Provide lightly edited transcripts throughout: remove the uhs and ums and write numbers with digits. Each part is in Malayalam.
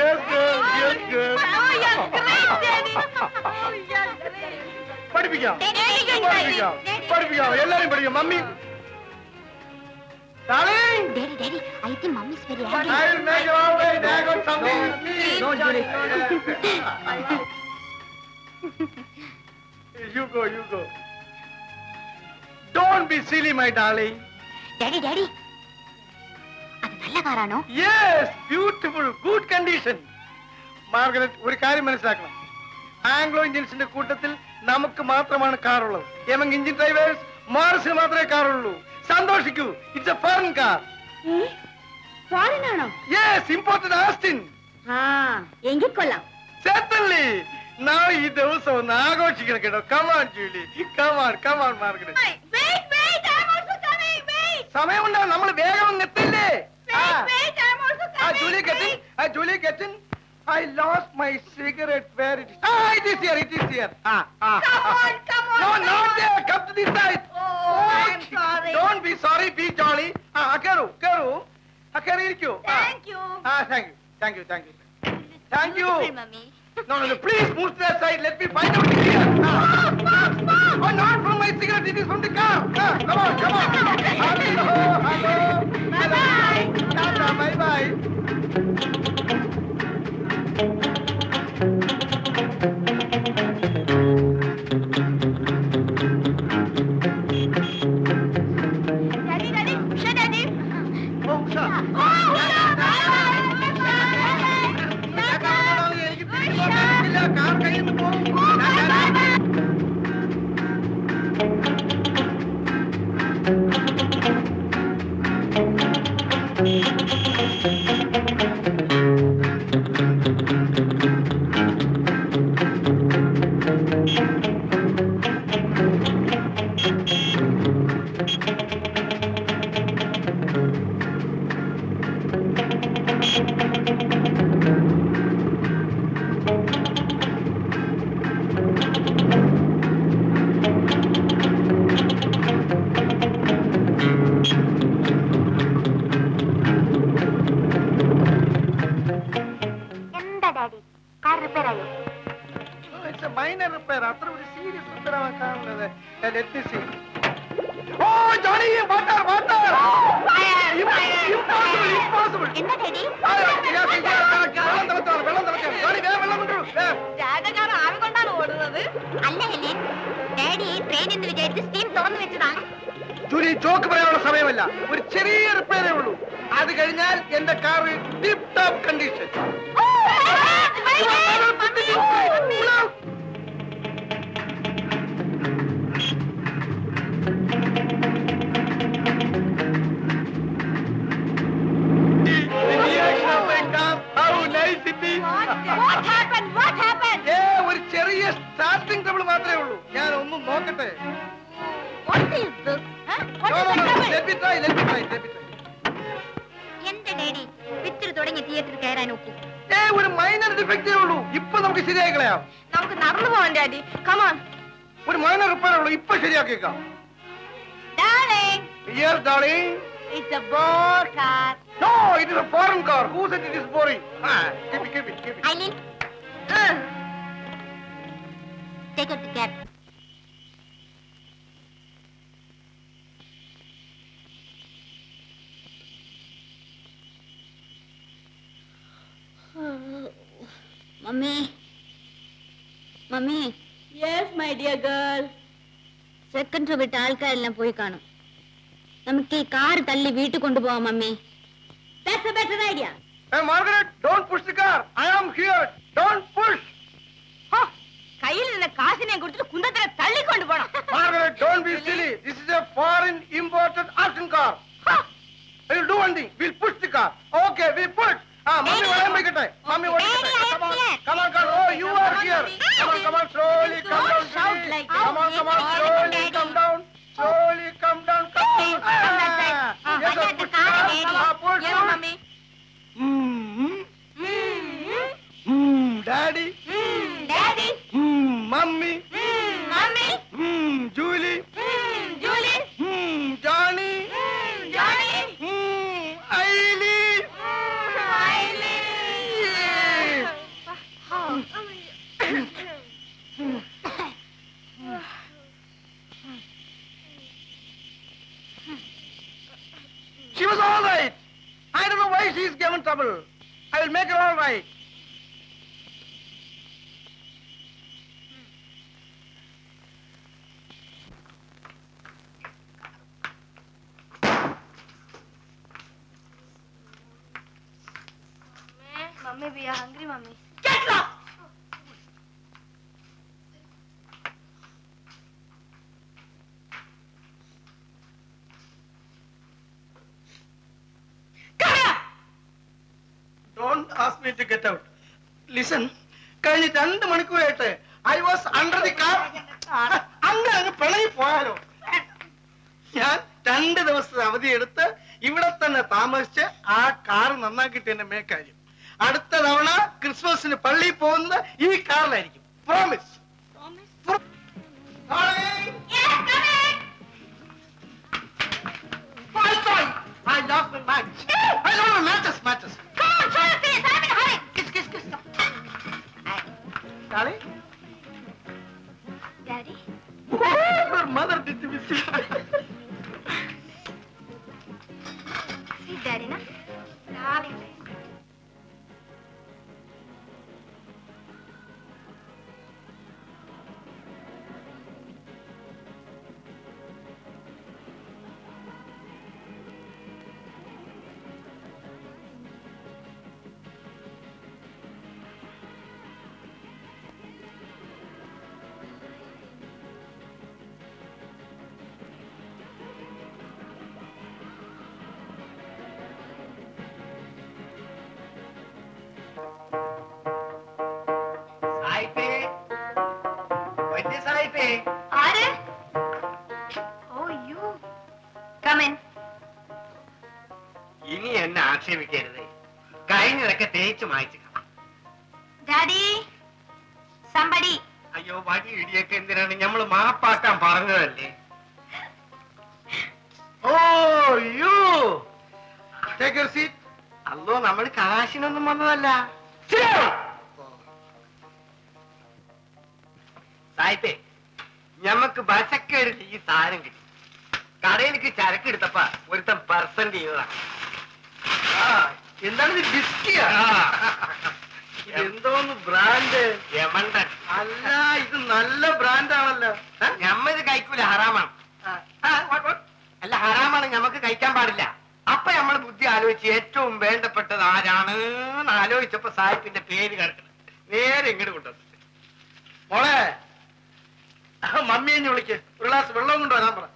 Yes, girl. Yes, girl. Oh, you're great, Daddy. Oh, you're great. പഠിപ്പിക്കാം. Daddy. പഠിപ്പിക്കാം. എല്ലാരും പഠിക്കാം. Mummy. Darling. Daddy, I think Mommy's very I angry. will make you all right. I got something with me. No, Julie. You go. Don't be silly, my darling. Daddy, അത് നല്ല കാറാണോ? Yes, beautiful, good condition. Margaret, ഒരു കാര്യം മനസ്സിലാക്കണം. ആംഗ്ലോ ഇന്ത്യൻസിന്റെ കൂട്ടത്തിൽ നമുക്ക് മാത്രമാണ് കാറുള്ളത്. എമംഗ് ഇന്ത്യൻ ഡ്രൈവേഴ്സ് മോറിസിന് മാത്രമേ കാറുള്ളൂ. സന്തോഷിക്കൂ. It's a foreign car. Foreign ആണോ? Yes, imported Austin. എങ്കിൽ കൊള്ളാം. Certainly. Now ഈ ദിവസം ഒന്ന് ആഘോഷിക്കണം കേട്ടോ. Come on, Julie. Come on, Margaret. Wait, I'm also coming. Wait. സമയമുണ്ടാവും, നമ്മൾ വേഗം എത്തില്ലേ? Wait, I'm also coming. Julie, get in. I lost my cigarette. Where it is? It is here. Come on. No, not there. Come to this side. Oh, I'm sorry. Don't be sorry. Be jolly. Karu. Karu, irikku. Thank you. Thank you. Mommy. No, please move to that side. Let me find out here. Oh, not from my cigarette. It is from the car. Come on. Hello. Bye-bye. Tata, bye-bye. Daddy. Usha, Daddy. Oh, Usha. എനിക്ക് തിരിച്ചു പോകാൻ പറ്റില്ല. കാർ കയ്യിൽ നിന്ന് പോകും. Minor repair. After a serious repair, let me see. Oh, Johnny, water! Impossible. എന്താ Daddy? ജാതകാർ ആവി കൊണ്ടാണ് ഓടുന്നത്. അല്ല ഹെലൻ, Daddy ട്രെയിൻ എന്ന് വിചാരിച്ച് സ്റ്റീം തുറന്നു വെച്ചതാണ്. ജൂലി, ചോക്ക് പറയാനുള്ള സമയമല്ല. ഒരു ചെറിയ റിപ്പയറേ ഉള്ളൂ. അത് കഴിഞ്ഞാൽ എന്റെ car tip top condition. What happened? ഒരു ചെറിയ സ്റ്റാർട്ടിംഗ് ട്രബിൾ മാത്രമേ ഉള്ളൂ. ഞാൻ ഒന്നും നോക്കട്ടെ. What is this? Let me try. എന്റെ Daddy പിക്ചർ തുടങ്ങി തിയേറ്ററിൽ കയറാൻ നോക്കൂ. ഒരു മൈനർ ഡിഫക്റ്റേ ഉള്ളൂ. ഇപ്പൊ നമുക്ക് ശരിയാക്കി കളയാം. നമുക്ക് നടന്നു പോവാൻ Daddy. Come on. ഒരു മൈനർ റിപ്പയർ ഉള്ളൂ. ഇപ്പൊ ശരിയാക്കിയേക്കാം. Darling. Yes, darling. It's a bore car. No, it is a foreign car. Who said it is boring? Give it. Eileen, take out the cab. Mummy. Yes, my dear girl. Second show വിട്ട ആൾക്കാരെല്ലാം പോയി കാണും. നമുക്ക് ഈ കാർ തള്ളി വീട്ടിൽ കൊണ്ടുപോവാം mummy. That's a better idea. Hey, Margaret, don't push the car. I am here. Don't push. കയ്യിൽ നിന്ന് കാശിനെ കൊടുത്തിട്ട് കുന്തത്തിനെ തള്ളിക്കൊണ്ട് പോണം. Margaret, don't be silly. This is a foreign imported auction car. We'll do one thing. We'll push the car. Okay, we push. Mummy, what am I getting? Mummy, what am I getting? Come on. Oh, you are here. Come on, slowly come down. Shout like that. Come on, slowly come down. Come down. Yes, push. Yeah, Mummy. Daddy. Daddy. Mummy. Mummy. Julie. Julie. Johnny. Johnny. Eileen. Eileen. trouble. I will make it all right. Mummy, we are hungry, Mummy. Get lost! Come here! Don't ask me to get out. Listen, കഴിഞ്ഞ 2 മണിക്കൂറായിട്ട് I was under the car. അങ്ങ് പിണങ്ങി പോയാലോ? ഞാൻ 2 ദിവസത്തെ അവധി എടുത്ത് ഇവിടെ തന്നെ താമസിച്ച് ആ കാർ നന്നാക്കിട്ട് എന്നെ മേക്കാര്യം. അടുത്ത തവണ ക്രിസ്മസിന് പള്ളിയിൽ പോകുന്നത് ഈ കാറിലായിരിക്കും. Promise. I lost my match. I don't know matches. Come on, show your face. I'm in a hurry. Kiss. Darling? Daddy? Your mother did to me. See, Daddy, na? Darling. ആര്? Oh, you. Come in. ഇനി എന്നെ ആക്ഷേപിക്കരുത്. കഴിഞ്ഞതൊക്കെ തേച്ച് മായ്ച്ചു. Daddy? Somebody. അയ്യോ വടി ഇടിയൊക്കെ എന്തിനാണ്? ഞമ്മള് മാപ്പാക്കാൻ പറഞ്ഞതല്ലേ. Oh, you. Take your seat. അല്ലോ നമ്മൾ കാശിനൊന്നും വന്നതല്ല. സായിപ്പേ, ഞമ്മക്ക് ബസക്കേടിൽ ഈ സാധനം കിട്ടി. കടയിലേക്ക് ചരക്ക് എടുത്തപ്പ ഒരുത്തൻ പെർസെന്റ് ചെയ്തതാണ്. എന്താണ് ഇത്? ബിസ്കിയാ? എന്തോന്ന് ബ്രാൻഡ്? യമണ്ടൻ. അല്ല, ഇത് നല്ല ബ്രാൻഡാണല്ലോ. ഞമ്മ ഇത് കഴിക്കൂല, ഹറാമാണ്. അല്ല, ഹറാമാണ്, ഞമ്മക്ക് കഴിക്കാൻ പാടില്ല. അപ്പൊ നമ്മൾ ബുദ്ധി ആലോചിച്ച് ഏറ്റവും വേണ്ടപ്പെട്ടത് ആരാണ് ആലോചിച്ചപ്പോ സാഹിബിന്റെ പേര് കിടക്കണം. നേരെ ഇങ്ങോട്ട് കൊണ്ടുവന്നു. മോളെ, മമ്മിയെ വിളിക്ക്, ഒരു ഗ്ലാസ് വെള്ളം കൊണ്ട് വരാൻ പറ.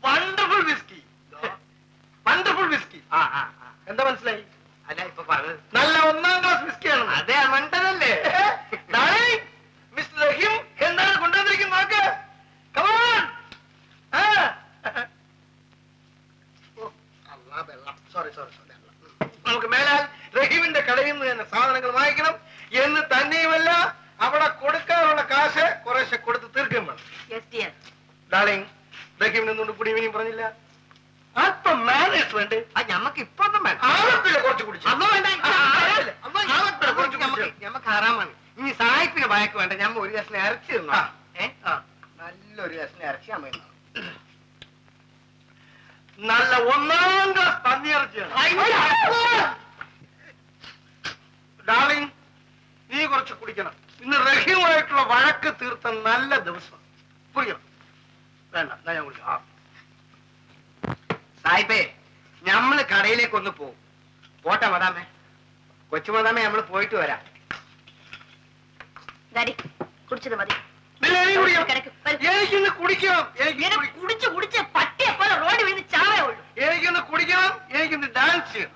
Wonderful whisky. Wonderful whisky. എന്താ മനസ്സിലായി? അല്ല, ഇപ്പൊ പറഞ്ഞത് നല്ല 1ാം ക്ലാസ് വിസ്കിയാണ്. അതെ, മണ്ടനല്ലേ? മിസ്റ്റർ റഹീം എന്താണ് കൊണ്ടുവന്നിരിക്കുന്നത് നോക്ക്. സോറി. നമുക്ക് മേലാൽ റഹീമിന്റെ കടയിൽ നിന്ന് തന്നെ സാധനങ്ങൾ വാങ്ങിക്കണം എന്ന് തന്നെയുമല്ല, അവിടെ കൊടുക്കാനുള്ള കാശ് കുറേശ്ശെ കൊടുത്ത് തീർക്കുകയും വേണം. Yes, dear. ഡാർലിംഗ്, റഹീമിന് ഒന്നുകൊണ്ട് കൂടി ഇനിയും പറഞ്ഞില്ല. അല്പം മാനേഴ്സ് വേണ്ടേ? ഞമ്മക്ക് ഇപ്പൊ ഒന്നും വേണ്ട. ആവത്തില്ല, കുറച്ച് കുടിച്ചു. ഞമ്മക്ക് ഹറാമാണ്. ഇനി സായിപ്പിന് ഭയക്ക് വേണ്ട. ഞമ്മ ഒരു കഷ്ണം ഇറച്ചി തിന്നോ. നല്ലൊരു കഷ്ണം ഇറച്ചി അമ്മ തിന്നോ. നല്ല 1ാം ക്ലാസ് പന്നിയിറച്ചിയാണ്. ഡാർലിംഗ്, നീ കുറച്ച് കുടിക്കണം. ഇന്ന് റഹീമുമായിട്ടുള്ള വഴക്ക് തീർത്ത നല്ല ദിവസം. കുടിക്കണം. വേണ്ട, ഞാൻ കുടിക്കാം. സായിപ്പേ, ഞമ്മള് കടയിലേക്ക് ഒന്ന് പോകും. പോട്ടെ മദാമേ, കൊച്ചു മദാമേ, നമ്മള് പോയിട്ട് വരാം. Daddy, കുടിച്ചത് മതി. എനിക്കിന്ന് കുടിക്കണം. കുടിച്ച് പട്ടിയെ പോലെ റോഡിൽ വീണ് ചാവേ ഉള്ളൂ. എനിക്കൊന്ന് കുടിക്കണം. എനിക്കിന്ന് ഡാൻസ് ചെയ്യണം.